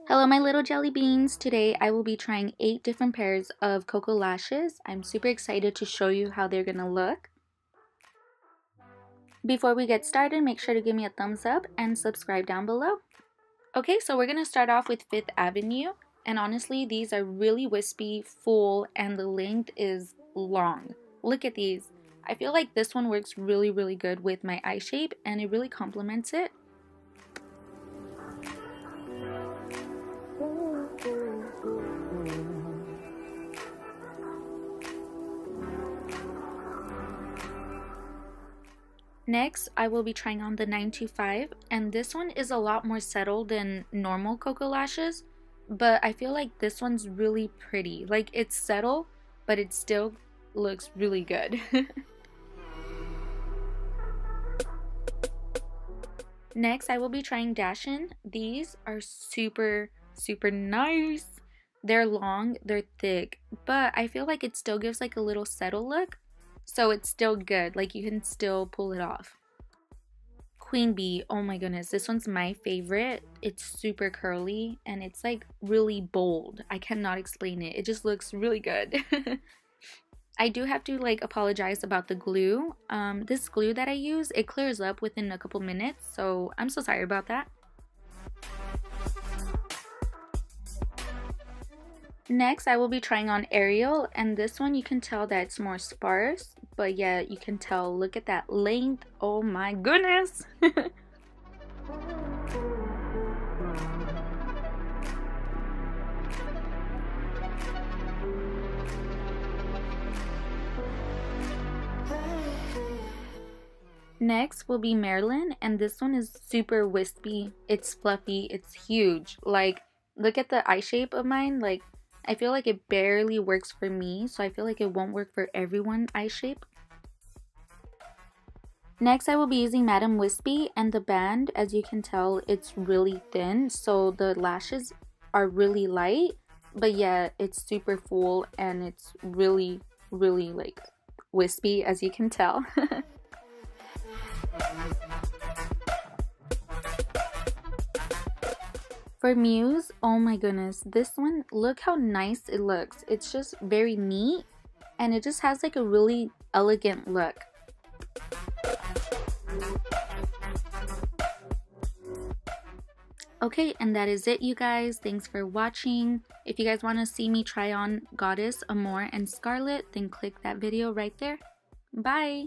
Hello my little jelly beans. Today I will be trying 8 different pairs of Koko Lashes. I'm super excited to show you how they're gonna look. Before we get started, make sure to give me a thumbs up and subscribe down below. Okay, so we're gonna start off with 5th Avenue, and honestly these are really wispy, full, and the length is long. Look at these. I feel like this one works really good with my eye shape and it really complements it. Next, I will be trying on the 925, and this one is a lot more settled than normal Koko Lashes, but I feel like this one's really pretty. Like, it's subtle, but it still looks really good. Next, I will be trying Dashin. These are super nice. They're long, they're thick, but I feel like it still gives like a little settle look. So it's still good, like you can still pull it off. Queen Bee, oh my goodness, this one's my favorite. It's super curly and it's like really bold. I cannot explain it. It just looks really good. I do have to like apologize about the glue. This glue that I use, it clears up within a couple minutes, so I'm so sorry about that. Next, I will be trying on Ariel, and this one you can tell that it's more sparse, but yeah, you can tell, look at that length, oh my goodness! Next will be Marilyn, and this one is super wispy, it's fluffy, it's huge. Like, look at the eye shape of mine, like, I feel like it barely works for me, so I feel like it won't work for everyone's eye shape. Next, I will be using Madame Wispy, and the band, as you can tell, it's really thin, so the lashes are really light, but yeah, it's super full and it's really like wispy, as you can tell. For Muse, oh my goodness, this one, look how nice it looks. It's just very neat and it just has like a really elegant look. Okay, and that is it, you guys. Thanks for watching. If you guys want to see me try on Goddess, Amore, and Scarlet, then click that video right there. Bye!